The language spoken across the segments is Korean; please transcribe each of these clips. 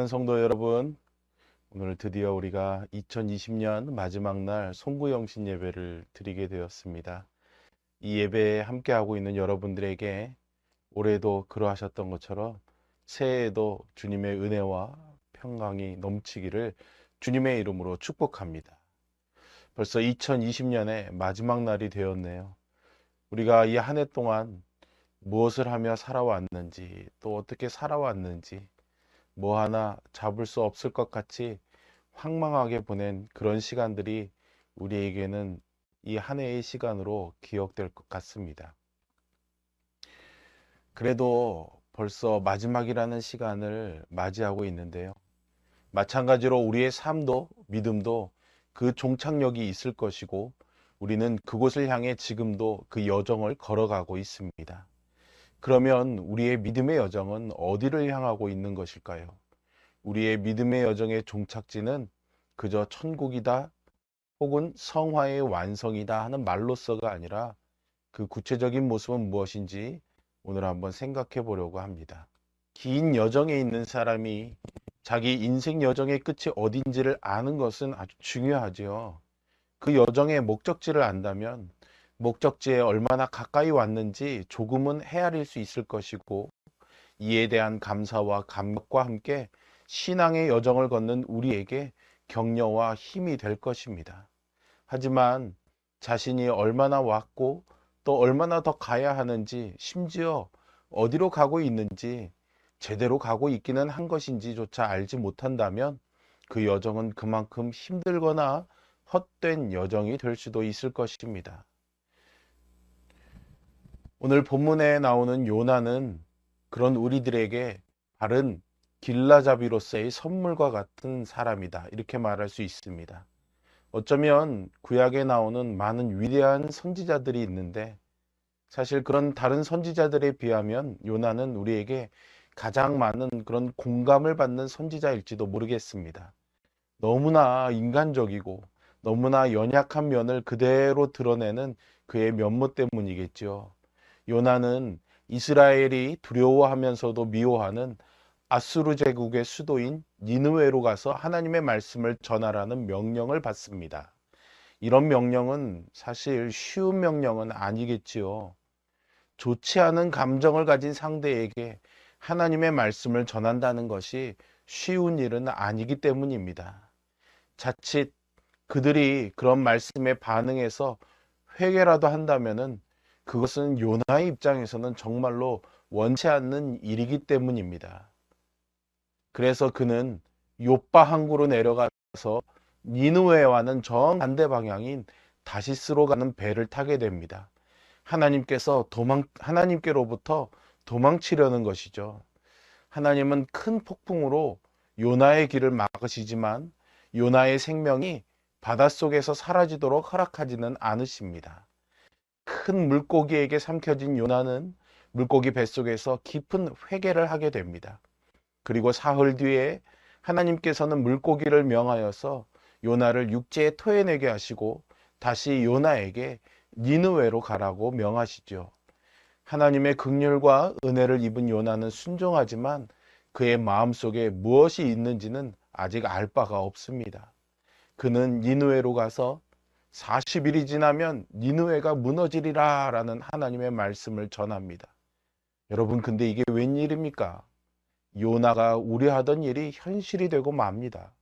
사랑하는 성도 여러분, 오늘 드디어 우리가 2020년 마지막 날 송구영신 예배를 드리게 되었습니다. 이 예배에 함께하고 있는 여러분들에게 올해도 그러하셨던 것처럼 새해에도 주님의 은혜와 평강이 넘치기를 주님의 이름으로 축복합니다. 벌써 2020년의 마지막 날이 되었네요. 우리가 이 한 해 동안 무엇을 하며 살아왔는지, 또 어떻게 살아왔는지 뭐 하나 잡을 수 없을 것 같이 황망하게 보낸 그런 시간들이 우리에게는 이 한 해의 시간으로 기억될 것 같습니다. 그래도 벌써 마지막이라는 시간을 맞이하고 있는데요. 마찬가지로 우리의 삶도 믿음도 그 종착역이 있을 것이고 우리는 그곳을 향해 지금도 그 여정을 걸어가고 있습니다. 그러면 우리의 믿음의 여정은 어디를 향하고 있는 것일까요? 우리의 믿음의 여정의 종착지는 그저 천국이다 혹은 성화의 완성이다 하는 말로서가 아니라 그 구체적인 모습은 무엇인지 오늘 한번 생각해 보려고 합니다. 긴 여정에 있는 사람이 자기 인생 여정의 끝이 어딘지를 아는 것은 아주 중요하지요. 그 여정의 목적지를 안다면 목적지에 얼마나 가까이 왔는지 조금은 헤아릴 수 있을 것이고 이에 대한 감사와 감격과 함께 신앙의 여정을 걷는 우리에게 격려와 힘이 될 것입니다. 하지만 자신이 얼마나 왔고 또 얼마나 더 가야 하는지, 심지어 어디로 가고 있는지, 제대로 가고 있기는 한 것인지조차 알지 못한다면 그 여정은 그만큼 힘들거나 헛된 여정이 될 수도 있을 것입니다. 오늘 본문에 나오는 요나는 그런 우리들에게 바른 길라잡이로서의 선물과 같은 사람이다, 이렇게 말할 수 있습니다. 어쩌면 구약에 나오는 많은 위대한 선지자들이 있는데 사실 그런 다른 선지자들에 비하면 요나는 우리에게 가장 많은 그런 공감을 받는 선지자일지도 모르겠습니다. 너무나 인간적이고 너무나 연약한 면을 그대로 드러내는 그의 면모 때문이겠죠. 요나는 이스라엘이 두려워하면서도 미워하는 아수르 제국의 수도인 니느웨로 가서 하나님의 말씀을 전하라는 명령을 받습니다. 이런 명령은 사실 쉬운 명령은 아니겠지요. 좋지 않은 감정을 가진 상대에게 하나님의 말씀을 전한다는 것이 쉬운 일은 아니기 때문입니다. 자칫 그들이 그런 말씀에 반응해서 회개라도 한다면은 그것은 요나의 입장에서는 정말로 원치 않는 일이기 때문입니다. 그래서 그는 욥바 항구로 내려가서 니느웨와는 정반대 방향인 다시스로 가는 배를 타게 됩니다. 하나님께로부터 도망치려는 것이죠. 하나님은 큰 폭풍으로 요나의 길을 막으시지만 요나의 생명이 바닷속에서 사라지도록 허락하지는 않으십니다. 큰 물고기에게 삼켜진 요나는 물고기 뱃속에서 깊은 회개를 하게 됩니다. 그리고 사흘 뒤에 하나님께서는 물고기를 명하여서 요나를 육지에 토해내게 하시고 다시 요나에게 니느웨로 가라고 명하시죠. 하나님의 긍휼과 은혜를 입은 요나는 순종하지만 그의 마음속에 무엇이 있는지는 아직 알 바가 없습니다. 그는 니느웨로 가서 40일이 지나면 니느웨가 무너지리라 라는 하나님의 말씀을 전합니다. 여러분, 근데 이게 웬일입니까? 요나가 우려하던 일이 현실이 되고 맙니다.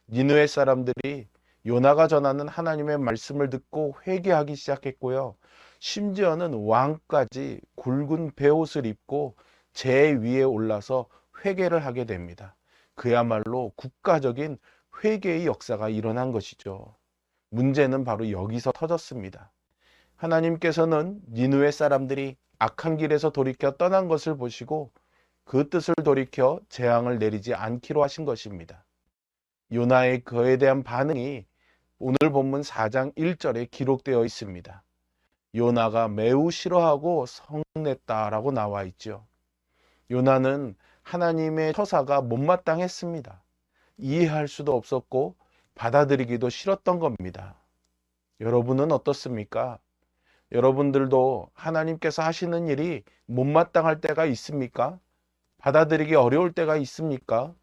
니느웨 사람들이 요나가 전하는 하나님의 말씀을 듣고 회개하기 시작했고요. 심지어는 왕까지 굵은 베옷을 입고 제 위에 올라서 회개를 하게 됩니다. 그야말로 국가적인 회개의 역사가 일어난 것이죠. 문제는 바로 여기서 터졌습니다. 하나님께서는 니느웨 사람들이 악한 길에서 돌이켜 떠난 것을 보시고 그 뜻을 돌이켜 재앙을 내리지 않기로 하신 것입니다. 요나의 그에 대한 반응이 오늘 본문 4장 1절에 기록되어 있습니다. 요나가 매우 싫어하고 성냈다라고 나와 있죠. 요나는 하나님의 처사가 못마땅했습니다. 이해할 수도 없었고 받아들이기도 싫었던 겁니다. 여러분은 어떻습니까? 여러분들도 하나님께서 하시는 일이 못마땅할 때가 있습니까? 받아들이기 어려울 때가 있습니까?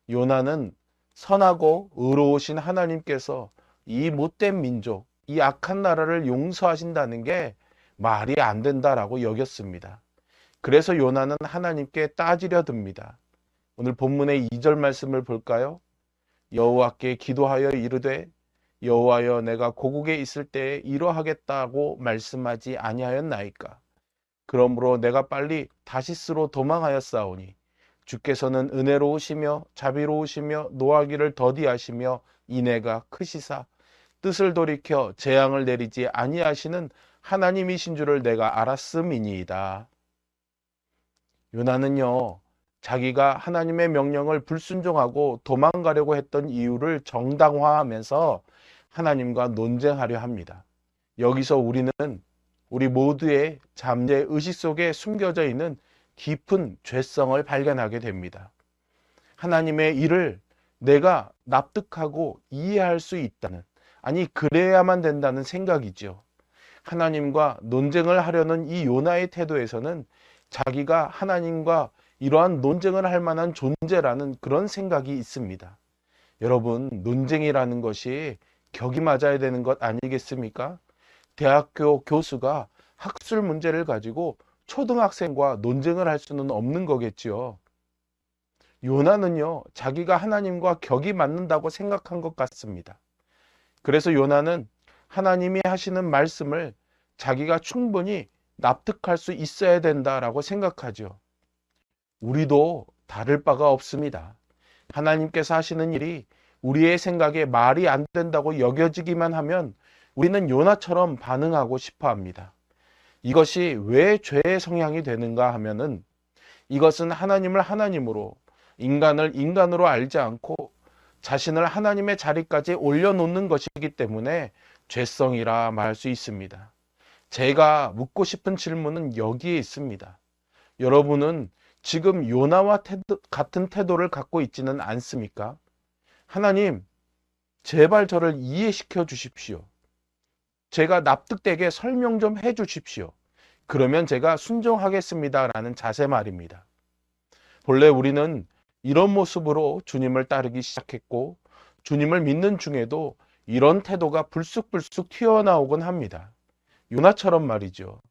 요나는 선하고 의로우신 하나님께서 이 못된 민족, 이 악한 나라를 용서하신다는 게 말이 안 된다라고 여겼습니다. 그래서 요나는 하나님께 따지려 듭니다. 오늘 본문의 2절 말씀을 볼까요? 여호와께 기도하여 이르되 여호와여 내가 고국에 있을 때에 이러하겠다고 말씀하지 아니하였나이까. 그러므로 내가 빨리 다시스로 도망하였사오니 주께서는 은혜로우시며 자비로우시며 노하기를 더디하시며 인애가 크시사 뜻을 돌이켜 재앙을 내리지 아니하시는 하나님이신 줄을 내가 알았음이니이다. 요나는요, 자기가 하나님의 명령을 불순종하고 도망가려고 했던 이유를 정당화하면서 하나님과 논쟁하려 합니다. 여기서 우리 모두의 잠재 의식 속에 숨겨져 있는 깊은 죄성을 발견하게 됩니다. 하나님의 일을 내가 납득하고 이해할 수 있다는, 아니 그래야만 된다는 생각이죠. 하나님과 논쟁을 하려는 이 요나의 태도에서는 자기가 하나님과 이러한 논쟁을 할 만한 존재라는 그런 생각이 있습니다. 여러분, 논쟁이라는 것이 격이 맞아야 되는 것 아니겠습니까? 대학교 교수가 학술 문제를 가지고 초등학생과 논쟁을 할 수는 없는 거겠지요. 요나는요, 자기가 하나님과 격이 맞는다고 생각한 것 같습니다. 그래서 요나는 하나님이 하시는 말씀을 자기가 충분히 납득할 수 있어야 된다라고 생각하죠. 우리도 다를 바가 없습니다. 하나님께서 하시는 일이 우리의 생각에 말이 안 된다고 여겨지기만 하면 우리는 요나처럼 반응하고 싶어 합니다. 이것이 왜 죄의 성향이 되는가 하면은 이것은 하나님을 하나님으로, 인간을 인간으로 알지 않고 자신을 하나님의 자리까지 올려놓는 것이기 때문에 죄성이라 말할 수 있습니다. 제가 묻고 싶은 질문은 여기에 있습니다. 여러분은 지금 요나와 같은 태도를 갖고 있지는 않습니까? 하나님, 제발 저를 이해시켜 주십시오. 제가 납득되게 설명 좀 해 주십시오. 그러면 제가 순종하겠습니다라는 자세 말입니다. 본래 우리는 이런 모습으로 주님을 따르기 시작했고 주님을 믿는 중에도 이런 태도가 불쑥불쑥 튀어나오곤 합니다. 요나처럼 말이죠.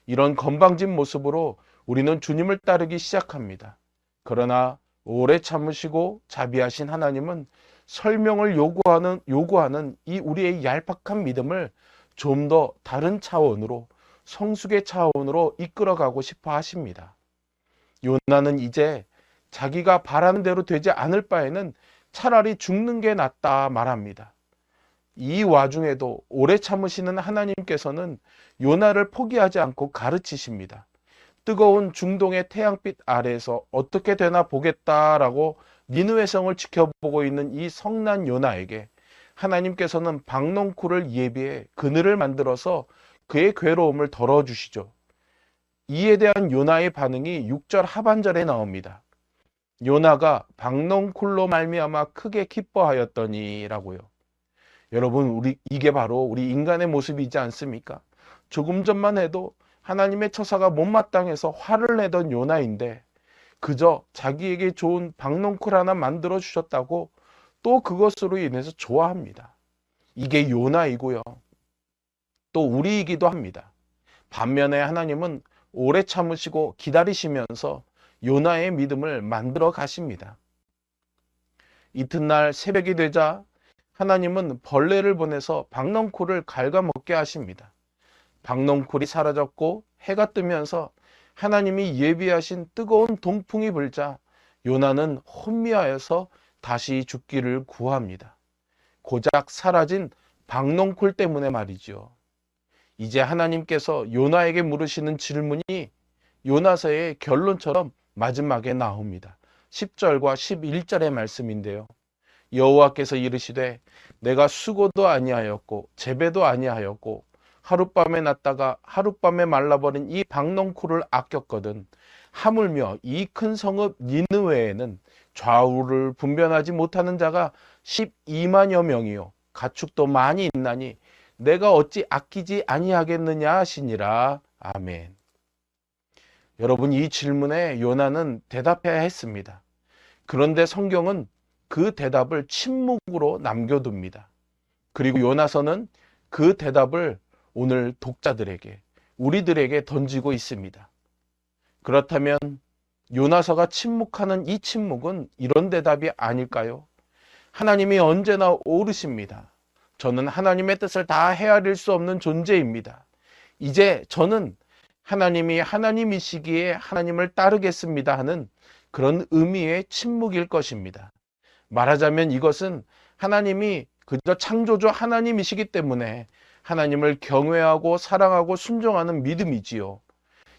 이런 건방진 모습으로 우리는 주님을 따르기 시작합니다. 그러나 오래 참으시고 자비하신 하나님은 설명을 요구하는 이 우리의 얄팍한 믿음을 좀 더 다른 차원으로, 성숙의 차원으로 이끌어가고 싶어 하십니다. 요나는 이제 자기가 바라는 대로 되지 않을 바에는 차라리 죽는 게 낫다 말합니다. 이 와중에도 오래 참으시는 하나님께서는 요나를 포기하지 않고 가르치십니다. 뜨거운 중동의 태양빛 아래에서 어떻게 되나 보겠다라고 니느웨 성을 지켜보고 있는 이 성난 요나에게 하나님께서는 박농쿨을 예비해 그늘을 만들어서 그의 괴로움을 덜어주시죠. 이에 대한 요나의 반응이 6절 하반절에 나옵니다. 요나가 박농쿨로 말미암아 크게 기뻐하였더니라고요. 여러분, 이게 바로 우리 인간의 모습이지 않습니까? 조금 전만 해도 하나님의 처사가 못마땅해서 화를 내던 요나인데 그저 자기에게 좋은 박농쿨 하나 만들어 주셨다고 또 그것으로 인해서 좋아합니다. 이게 요나이고요. 또 우리이기도 합니다. 반면에 하나님은 오래 참으시고 기다리시면서 요나의 믿음을 만들어 가십니다. 이튿날 새벽이 되자 하나님은 벌레를 보내서 박농쿨을 갉아먹게 하십니다. 박농쿨이 사라졌고 해가 뜨면서 하나님이 예비하신 뜨거운 동풍이 불자 요나는 혼미하여서 다시 죽기를 구합니다. 고작 사라진 박농쿨 때문에 말이죠. 이제 하나님께서 요나에게 물으시는 질문이 요나서의 결론처럼 마지막에 나옵니다. 10절과 11절의 말씀인데요. 여호와께서 이르시되 내가 수고도 아니하였고 재배도 아니하였고 하룻밤에 났다가 하룻밤에 말라버린 이 박농쿨을 아꼈거든 하물며 이 큰 성읍 니느웨에는 좌우를 분별하지 못하는 자가 12만여 명이요 가축도 많이 있나니 내가 어찌 아끼지 아니하겠느냐 하시니라. 아멘. 여러분, 이 질문에 요나는 대답해야 했습니다. 그런데 성경은 그 대답을 침묵으로 남겨둡니다. 그리고 요나서는 그 대답을 오늘 독자들에게, 우리들에게 던지고 있습니다. 그렇다면 요나서가 침묵하는 이 침묵은 이런 대답이 아닐까요? 하나님이 언제나 옳으십니다. 저는 하나님의 뜻을 다 헤아릴 수 없는 존재입니다. 이제 저는 하나님이 하나님이시기에 하나님을 따르겠습니다 하는 그런 의미의 침묵일 것입니다. 말하자면 이것은 하나님이 그저 창조주 하나님이시기 때문에 하나님을 경외하고 사랑하고 순종하는 믿음이지요.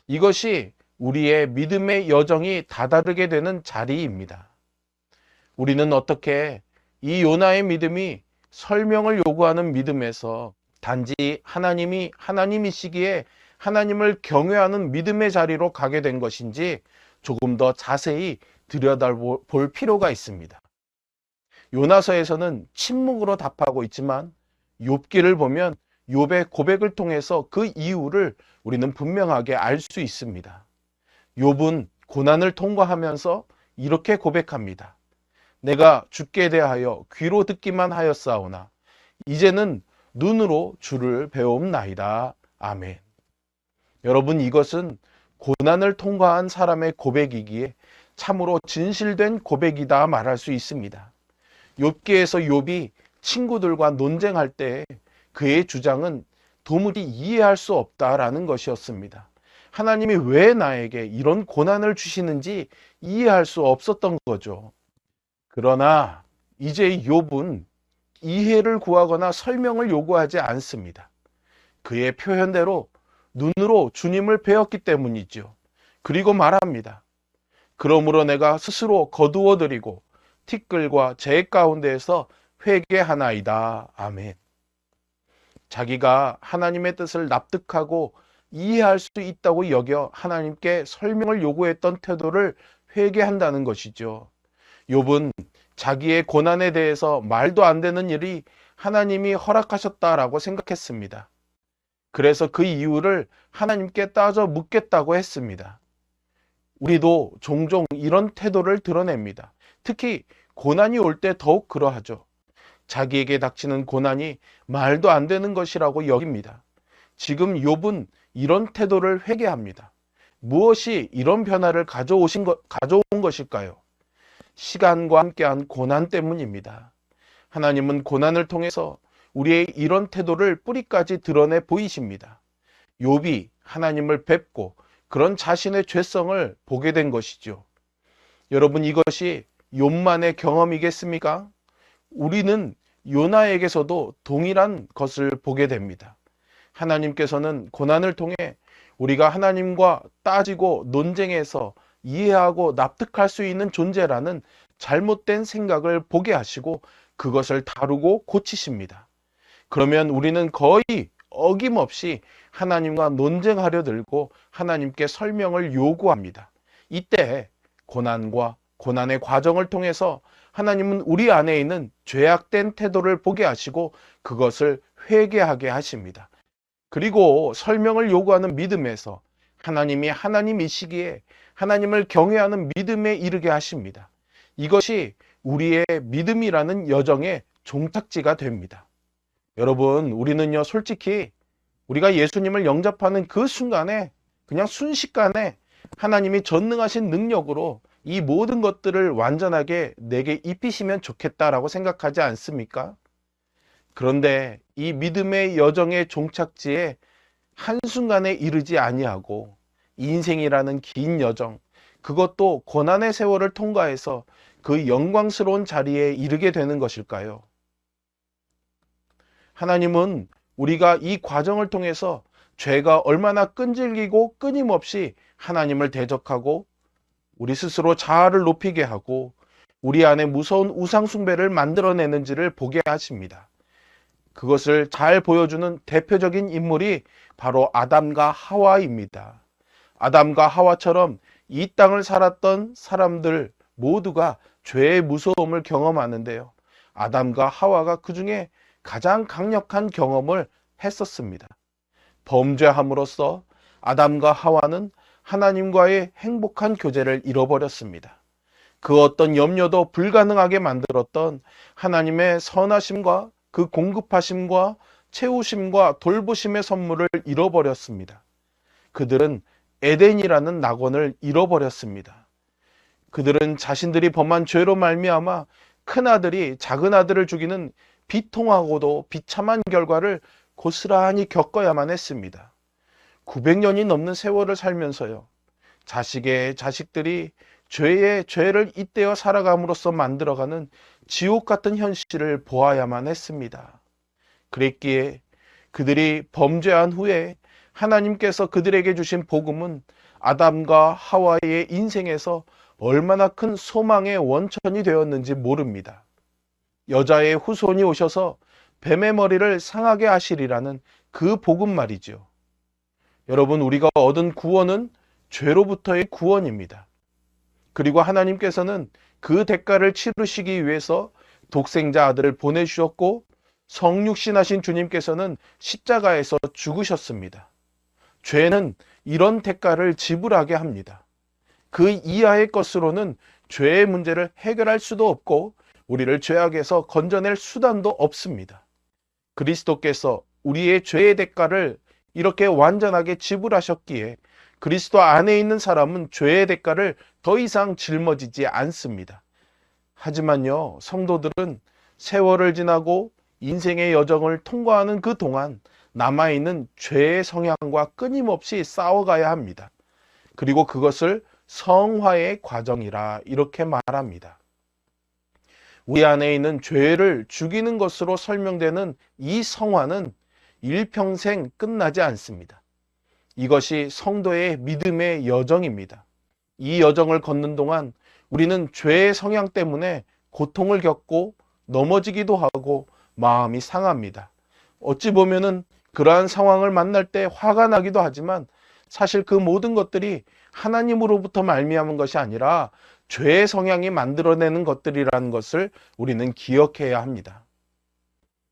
이것이 우리의 믿음의 여정이 다다르게 되는 자리입니다. 우리는 어떻게 이 요나의 믿음이 설명을 요구하는 믿음에서 단지 하나님이 하나님이시기에 하나님을 경외하는 믿음의 자리로 가게 된 것인지 조금 더 자세히 들여다볼 필요가 있습니다. 요나서에서는 침묵으로 답하고 있지만 욥기를 보면 욥의 고백을 통해서 그 이유를 우리는 분명하게 알 수 있습니다. 욥은 고난을 통과하면서 이렇게 고백합니다. 내가 주께 대하여 귀로 듣기만 하였사오나 이제는 눈으로 주를 배움나이다. 아멘. 여러분, 이것은 고난을 통과한 사람의 고백이기에 참으로 진실된 고백이다 말할 수 있습니다. 욥기에서 욥이 친구들과 논쟁할 때 그의 주장은 도무지 이해할 수 없다라는 것이었습니다. 하나님이 왜 나에게 이런 고난을 주시는지 이해할 수 없었던 거죠. 그러나 이제 욥은 이해를 구하거나 설명을 요구하지 않습니다. 그의 표현대로 눈으로 주님을 배웠기 때문이죠. 그리고 말합니다. 그러므로 내가 스스로 거두어드리고 티끌과 재 가운데에서 회개하나이다. 아멘. 자기가 하나님의 뜻을 납득하고 이해할 수 있다고 여겨 하나님께 설명을 요구했던 태도를 회개한다는 것이죠. 욥은 자기의 고난에 대해서 말도 안 되는 일이 하나님이 허락하셨다라고 생각했습니다. 그래서 그 이유를 하나님께 따져 묻겠다고 했습니다. 우리도 종종 이런 태도를 드러냅니다. 특히 고난이 올 때 더욱 그러하죠. 자기에게 닥치는 고난이 말도 안 되는 것이라고 여깁니다. 지금 욥은 이런 태도를 회개합니다. 무엇이 이런 변화를 가져온 것일까요? 시간과 함께한 고난 때문입니다. 하나님은 고난을 통해서 우리의 이런 태도를 뿌리까지 드러내 보이십니다. 욥이 하나님을 뵙고 그런 자신의 죄성을 보게 된 것이죠. 여러분, 이것이 욥만의 경험이겠습니까? 우리는 요나에게서도 동일한 것을 보게 됩니다. 하나님께서는 고난을 통해 우리가 하나님과 따지고 논쟁해서 이해하고 납득할 수 있는 존재라는 잘못된 생각을 보게 하시고 그것을 다루고 고치십니다. 그러면 우리는 거의 어김없이 하나님과 논쟁하려 들고 하나님께 설명을 요구합니다. 이때 고난과 고난의 과정을 통해서 하나님은 우리 안에 있는 죄악된 태도를 보게 하시고 그것을 회개하게 하십니다. 그리고 설명을 요구하는 믿음에서 하나님이 하나님이시기에 하나님을 경외하는 믿음에 이르게 하십니다. 이것이 우리의 믿음이라는 여정의 종착지가 됩니다. 여러분, 우리는요, 솔직히 우리가 예수님을 영접하는 그 순간에 그냥 순식간에 하나님이 전능하신 능력으로 이 모든 것들을 완전하게 내게 입히시면 좋겠다라고 생각하지 않습니까? 그런데 이 믿음의 여정의 종착지에 한순간에 이르지 아니하고 인생이라는 긴 여정, 그것도 고난의 세월을 통과해서 그 영광스러운 자리에 이르게 되는 것일까요? 하나님은 우리가 이 과정을 통해서 죄가 얼마나 끈질기고 끊임없이 하나님을 대적하고 우리 스스로 자아를 높이게 하고 우리 안에 무서운 우상 숭배를 만들어내는지를 보게 하십니다. 그것을 잘 보여주는 대표적인 인물이 바로 아담과 하와입니다. 아담과 하와처럼 이 땅을 살았던 사람들 모두가 죄의 무서움을 경험하는데요. 아담과 하와가 그 중에 가장 강력한 경험을 했었습니다. 범죄함으로써 아담과 하와는 하나님과의 행복한 교제를 잃어버렸습니다. 그 어떤 염려도 불가능하게 만들었던 하나님의 선하심과 그 공급하심과 채우심과 돌보심의 선물을 잃어버렸습니다. 그들은 에덴이라는 낙원을 잃어버렸습니다. 그들은 자신들이 범한 죄로 말미암아 큰아들이 작은아들을 죽이는 비통하고도 비참한 결과를 고스란히 겪어야만 했습니다. 900년이 넘는 세월을 살면서요, 자식의 자식들이 죄의 죄를 잇대어 살아감으로써 만들어가는 지옥 같은 현실을 보아야만 했습니다. 그랬기에 그들이 범죄한 후에 하나님께서 그들에게 주신 복음은 아담과 하와의 인생에서 얼마나 큰 소망의 원천이 되었는지 모릅니다. 여자의 후손이 오셔서 뱀의 머리를 상하게 하시리라는 그 복음 말이죠. 여러분, 우리가 얻은 구원은 죄로부터의 구원입니다. 그리고 하나님께서는 그 대가를 치르시기 위해서 독생자 아들을 보내주셨고, 성육신하신 주님께서는 십자가에서 죽으셨습니다. 죄는 이런 대가를 지불하게 합니다. 그 이하의 것으로는 죄의 문제를 해결할 수도 없고 우리를 죄악에서 건져낼 수단도 없습니다. 그리스도께서 우리의 죄의 대가를 이렇게 완전하게 지불하셨기에 그리스도 안에 있는 사람은 죄의 대가를 더 이상 짊어지지 않습니다. 하지만요, 성도들은 세월을 지나고 인생의 여정을 통과하는 그 동안 남아있는 죄의 성향과 끊임없이 싸워가야 합니다. 그리고 그것을 성화의 과정이라 이렇게 말합니다. 우리 안에 있는 죄를 죽이는 것으로 설명되는 이 성화는 일평생 끝나지 않습니다. 이것이 성도의 믿음의 여정입니다. 이 여정을 걷는 동안 우리는 죄의 성향 때문에 고통을 겪고 넘어지기도 하고 마음이 상합니다. 어찌 보면은 그러한 상황을 만날 때 화가 나기도 하지만 사실 그 모든 것들이 하나님으로부터 말미암은 것이 아니라 죄의 성향이 만들어내는 것들이라는 것을 우리는 기억해야 합니다.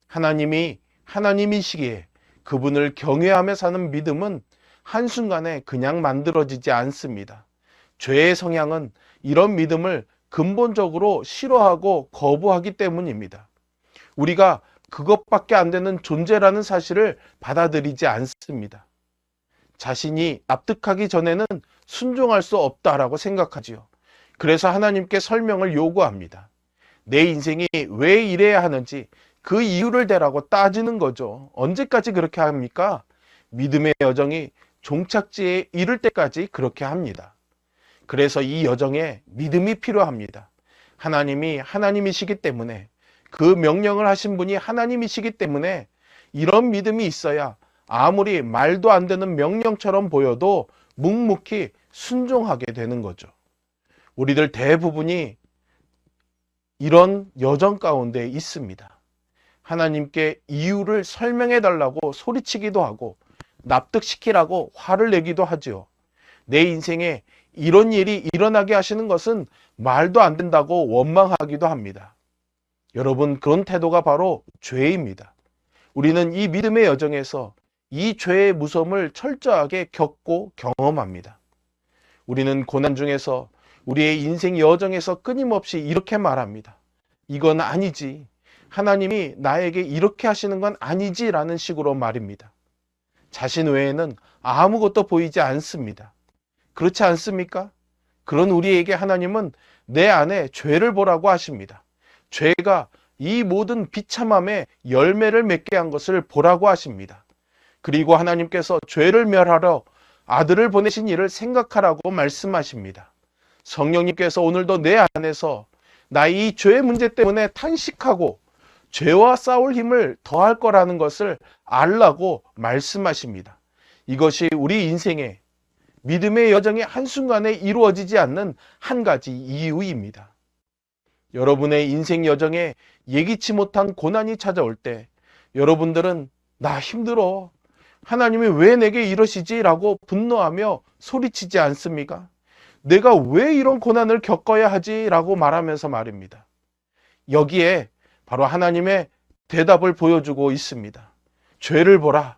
하나님이 하나님이시기에 그분을 경외하며 사는 믿음은 한순간에 그냥 만들어지지 않습니다. 죄의 성향은 이런 믿음을 근본적으로 싫어하고 거부하기 때문입니다. 우리가 그것밖에 안 되는 존재라는 사실을 받아들이지 않습니다. 자신이 납득하기 전에는 순종할 수 없다라고 생각하지요. 그래서 하나님께 설명을 요구합니다. 내 인생이 왜 이래야 하는지 그 이유를 대라고 따지는 거죠. 언제까지 그렇게 합니까? 믿음의 여정이 종착지에 이를 때까지 그렇게 합니다. 그래서 이 여정에 믿음이 필요합니다. 하나님이 하나님이시기 때문에, 그 명령을 하신 분이 하나님이시기 때문에 이런 믿음이 있어야 아무리 말도 안 되는 명령처럼 보여도 묵묵히 순종하게 되는 거죠. 우리들 대부분이 이런 여정 가운데 있습니다. 하나님께 이유를 설명해 달라고 소리치기도 하고 납득시키라고 화를 내기도 하지요. 내 인생에 이런 일이 일어나게 하시는 것은 말도 안 된다고 원망하기도 합니다. 여러분, 그런 태도가 바로 죄입니다. 우리는 이 믿음의 여정에서 이 죄의 무서움을 철저하게 겪고 경험합니다. 우리는 고난 중에서 우리의 인생 여정에서 끊임없이 이렇게 말합니다. 이건 아니지. 하나님이 나에게 이렇게 하시는 건 아니지 라는 식으로 말입니다. 자신 외에는 아무것도 보이지 않습니다. 그렇지 않습니까? 그런 우리에게 하나님은 내 안에 죄를 보라고 하십니다. 죄가 이 모든 비참함의 열매를 맺게 한 것을 보라고 하십니다. 그리고 하나님께서 죄를 멸하러 아들을 보내신 일을 생각하라고 말씀하십니다. 성령님께서 오늘도 내 안에서 나 이 죄의 문제 때문에 탄식하고 죄와 싸울 힘을 더할 거라는 것을 알라고 말씀하십니다. 이것이 우리 인생의 믿음의 여정이 한순간에 이루어지지 않는 한 가지 이유입니다. 여러분의 인생 여정에 예기치 못한 고난이 찾아올 때 여러분들은 나 힘들어, 하나님이 왜 내게 이러시지? 라고 분노하며 소리치지 않습니까? 내가 왜 이런 고난을 겪어야 하지? 라고 말하면서 말입니다. 여기에 바로 하나님의 대답을 보여주고 있습니다. 죄를 보라.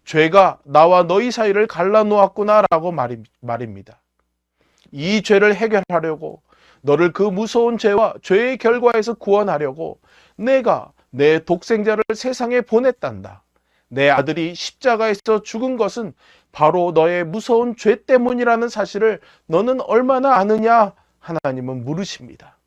죄가 나와 너희 사이를 갈라놓았구나 라고 말입니다. 이 죄를 해결하려고 너를 그 무서운 죄와 죄의 결과에서 구원하려고 내가 내 독생자를 세상에 보냈단다. 내 아들이 십자가에서 죽은 것은 바로 너의 무서운 죄 때문이라는 사실을 너는 얼마나 아느냐? 하나님은 물으십니다.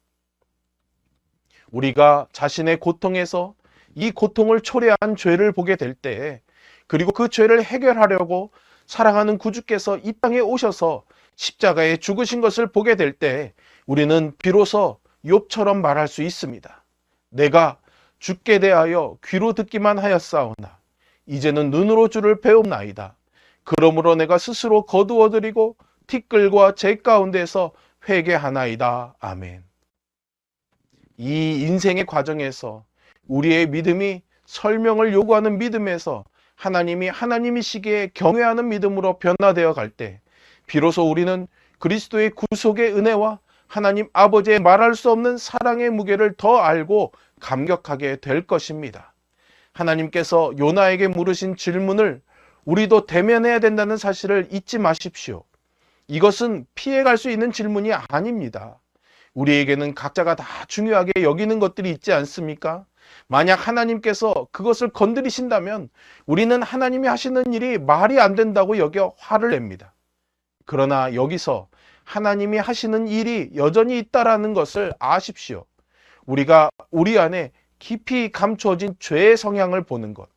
우리가 자신의 고통에서 이 고통을 초래한 죄를 보게 될 때, 그리고 그 죄를 해결하려고 사랑하는 구주께서 이 땅에 오셔서 십자가에 죽으신 것을 보게 될 때, 우리는 비로소 욥처럼 말할 수 있습니다. 내가 주께 대하여 귀로 듣기만 하였사오나 이제는 눈으로 주를 배움나이다. 그러므로 내가 스스로 거두어드리고 티끌과 재 가운데서 회개하나이다. 아멘. 이 인생의 과정에서 우리의 믿음이 설명을 요구하는 믿음에서 하나님이 하나님이시기에 경외하는 믿음으로 변화되어 갈 때, 비로소 우리는 그리스도의 구속의 은혜와 하나님 아버지의 말할 수 없는 사랑의 무게를 더 알고 감격하게 될 것입니다. 하나님께서 요나에게 물으신 질문을 우리도 대면해야 된다는 사실을 잊지 마십시오. 이것은 피해갈 수 있는 질문이 아닙니다. 우리에게는 각자가 다 중요하게 여기는 것들이 있지 않습니까? 만약 하나님께서 그것을 건드리신다면 우리는 하나님이 하시는 일이 말이 안 된다고 여겨 화를 냅니다. 그러나 여기서 하나님이 하시는 일이 여전히 있다라는 것을 아십시오. 우리가 우리 안에 깊이 감추어진 죄의 성향을 보는 것,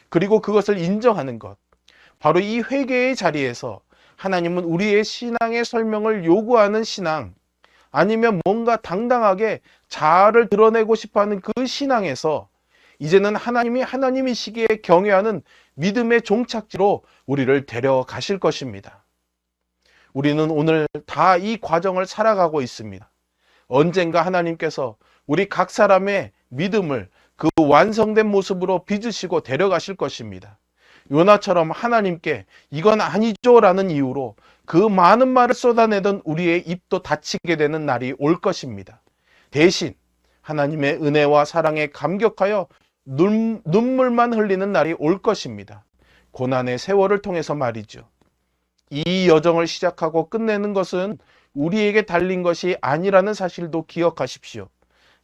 그리고 그것을 인정하는 것, 바로 이 회개의 자리에서 하나님은 우리의 신앙의 설명을 요구하는 신앙, 아니면 뭔가 당당하게 자아를 드러내고 싶어하는 그 신앙에서 이제는 하나님이 하나님이시기에 경외하는 믿음의 종착지로 우리를 데려가실 것입니다. 우리는 오늘 다 이 과정을 살아가고 있습니다. 언젠가 하나님께서 우리 각 사람의 믿음을 그 완성된 모습으로 빚으시고 데려가실 것입니다. 요나처럼 하나님께 이건 아니죠 라는 이유로 그 많은 말을 쏟아내던 우리의 입도 닫히게 되는 날이 올 것입니다. 대신 하나님의 은혜와 사랑에 감격하여 눈물만 흘리는 날이 올 것입니다. 고난의 세월을 통해서 말이죠. 이 여정을 시작하고 끝내는 것은 우리에게 달린 것이 아니라는 사실도 기억하십시오.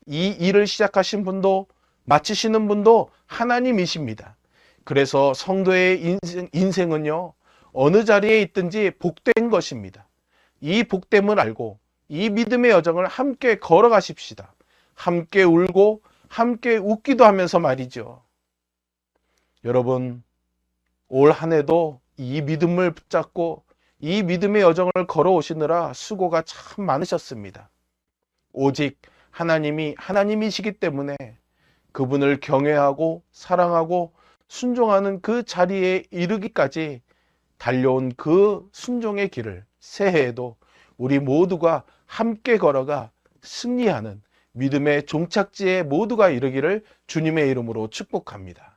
이 일을 시작하신 분도 마치시는 분도 하나님이십니다. 그래서 성도의 인생은요, 어느 자리에 있든지 복된 것입니다. 이 복됨을 알고 이 믿음의 여정을 함께 걸어가십시다. 함께 울고 함께 웃기도 하면서 말이죠. 여러분, 올 한 해도 이 믿음을 붙잡고 이 믿음의 여정을 걸어오시느라 수고가 참 많으셨습니다. 오직 하나님이 하나님이시기 때문에 그분을 경외하고 사랑하고 순종하는 그 자리에 이르기까지 달려온 그 순종의 길을 새해에도 우리 모두가 함께 걸어가 승리하는 믿음의 종착지에 모두가 이르기를 주님의 이름으로 축복합니다.